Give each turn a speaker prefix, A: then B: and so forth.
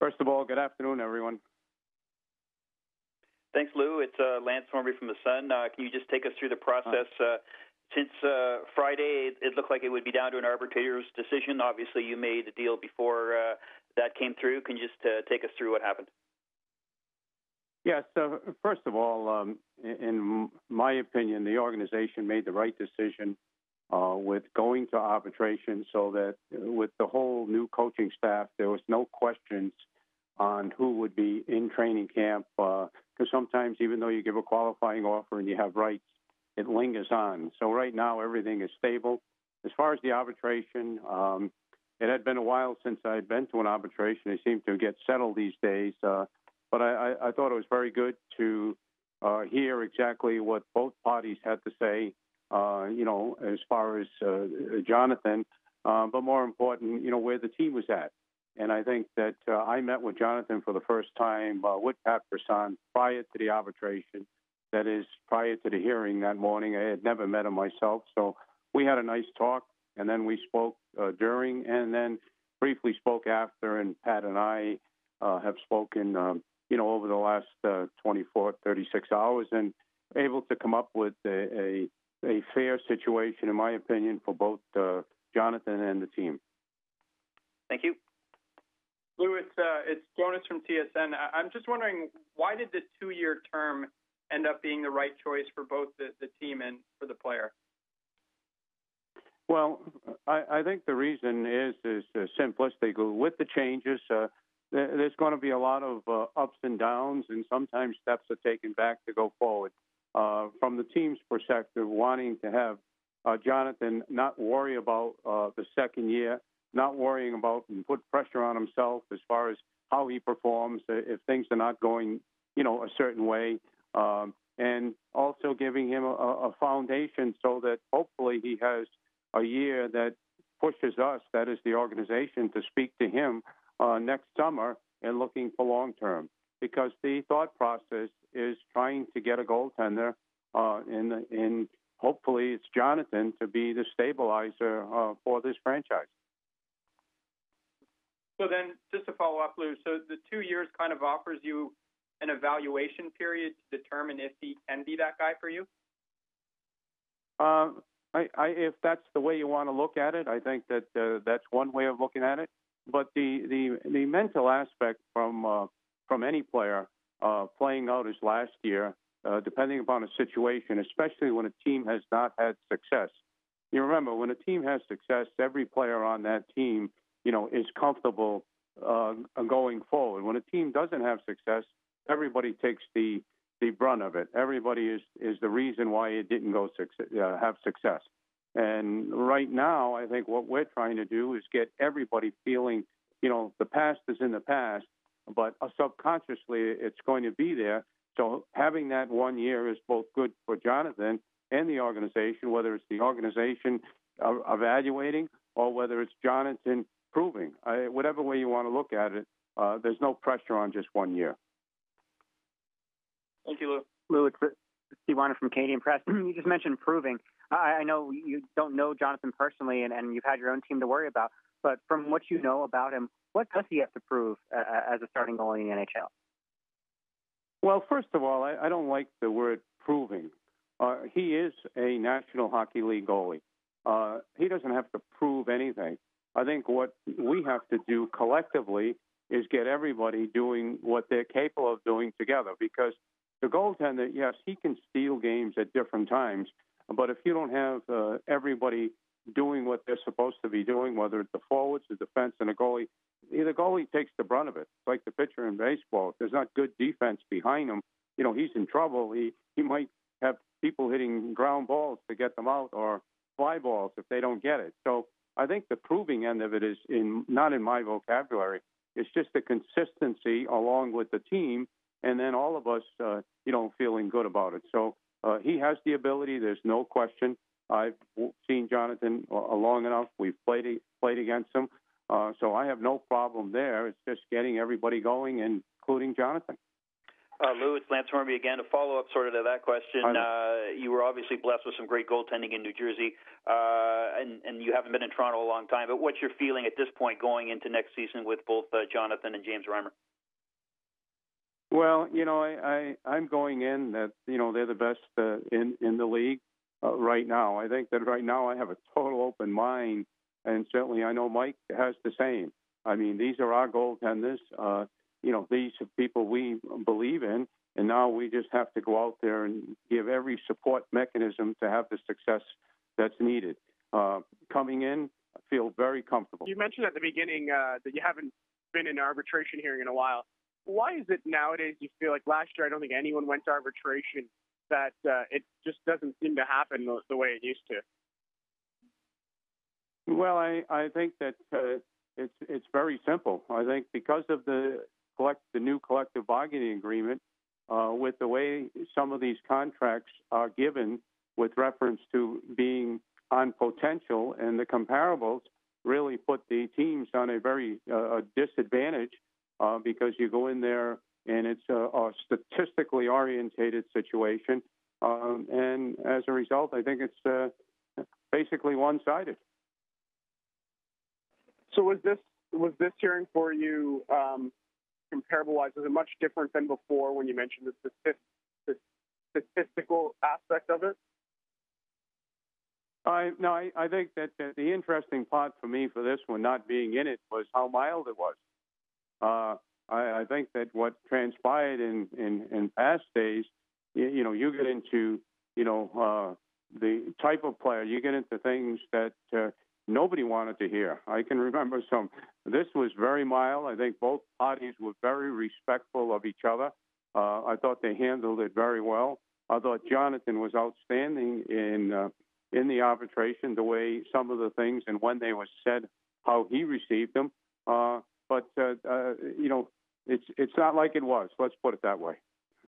A: First of all, good afternoon, everyone.
B: Thanks, Lou. It's Lance Thornberry from The Sun. Can you just take us through the process? Since Friday, it looked like it would be down to an arbitrator's decision. Obviously, you made a deal before that came through. Can you just take us through what happened?
A: Yes. First of all, in my opinion, the organization made the right decision with going to arbitration so that with the whole new coaching staff, there was no questions on who would be in training camp. Because sometimes, even though you give a qualifying offer and you have rights, it lingers on. So right now, everything is stable. As far as the arbitration, it had been a while since I'd been to an arbitration. They seem to get settled these days. But I thought it was very good to hear exactly what both parties had to say, as far as Jonathan, but more important, where the team was at. And I think that I met with Jonathan for the first time with Pat Brisson prior to the arbitration, that is, prior to the hearing that morning. I had never met him myself. So we had a nice talk, and then we spoke during and then briefly spoke after, and Pat and I have spoken over the last 24, 36 hours, and able to come up with a fair situation, in my opinion, for both Jonathan and the team.
B: Thank you.
C: Lou, it's Jonas from TSN. I'm just wondering, why did the 2-year term end up being the right choice for both the team and for the player?
A: Well, I think the reason is simplistic. With the changes, there's going to be a lot of ups and downs, and sometimes steps are taken back to go forward. From the team's perspective, wanting to have Jonathan not worry about the second year, not worrying about and put pressure on himself as far as how he performs if things are not going, a certain way, and also giving him a foundation so that hopefully he has a year that pushes us, that is the organization, to speak to him next summer and looking for long-term, because the thought process is trying to get a goaltender, and hopefully it's Jonathan to be the stabilizer for this franchise.
C: So then, just to follow up, Lou, so the 2 years kind of offers you an evaluation period to determine if he can be that guy for you?
A: If that's the way you want to look at it, I think that that's one way of looking at it. But the mental aspect from any player playing out his last year, depending upon a situation, especially when a team has not had success. You remember, when a team has success, every player on that team, is comfortable going forward. When a team doesn't have success, everybody takes the brunt of it. Everybody is the reason why it didn't have success. And right now, I think what we're trying to do is get everybody feeling, the past is in the past, but subconsciously it's going to be there. So having that 1 year is both good for Jonathan and the organization, whether it's the organization evaluating or whether it's Jonathan proving. Whatever way you want to look at it, there's no pressure on just 1 year.
C: Thank you, Lou.
D: Lou, it's Steve Weiner from Canadian Press. You just mentioned proving. I know you don't know Jonathan personally, and you've had your own team to worry about. But from what you know about him, what does he have to prove as a starting goalie in the NHL?
A: Well, first of all, I don't like the word proving. He is a National Hockey League goalie. He doesn't have to prove anything. I think what we have to do collectively is get everybody doing what they're capable of doing together, because the goaltender, yes, he can steal games at different times, but if you don't have everybody doing what they're supposed to be doing, whether it's the forwards, the defense, and the goalie takes the brunt of it. It's like the pitcher in baseball. If there's not good defense behind him, he's in trouble. He might have people hitting ground balls to get them out, or fly balls if they don't get it. So I think the proving end of it is not in my vocabulary. It's just the consistency along with the team, and then all of us, feeling good about it. So he has the ability. There's no question. I've seen Jonathan long enough. We've played against him. So I have no problem there. It's just getting everybody going, including Jonathan.
B: Lou, it's Lance Hornby again. A follow-up sort of to that question. You were obviously blessed with some great goaltending in New Jersey, and you haven't been in Toronto a long time. But what's your feeling at this point going into next season with both Jonathan and James Reimer?
A: Well, I'm going in that, they're the best in the league right now. I think that right now I have a total open mind, and certainly I know Mike has the same. I mean, these are our goaltenders. These are people we believe in, and now we just have to go out there and give every support mechanism to have the success that's needed. Coming in, I feel very comfortable.
E: You mentioned at the beginning that you haven't been in an arbitration hearing in a while. Why is it nowadays you feel like last year I don't think anyone went to arbitration, that it just doesn't seem to happen the way it used to?
A: Well, I think that it's very simple. I think because of the new collective bargaining agreement, with the way some of these contracts are given with reference to being on potential, and the comparables really put the teams on a very disadvantage because you go in there and it's a statistically orientated situation, and as a result, I think it's basically one-sided.
E: So was this hearing for you comparable-wise? Was it much different than before when you mentioned the statistical aspect of it?
A: I think that the interesting part for me for this one, not being in it, was how mild it was. I think that what transpired in past days, you get into, the type of player, you get into things that nobody wanted to hear. I can remember some. This was very mild. I think both parties were very respectful of each other. I thought they handled it very well. I thought Jonathan was outstanding in the arbitration, the way some of the things and when they were said, how he received them. But it's not like it was. Let's put it that way.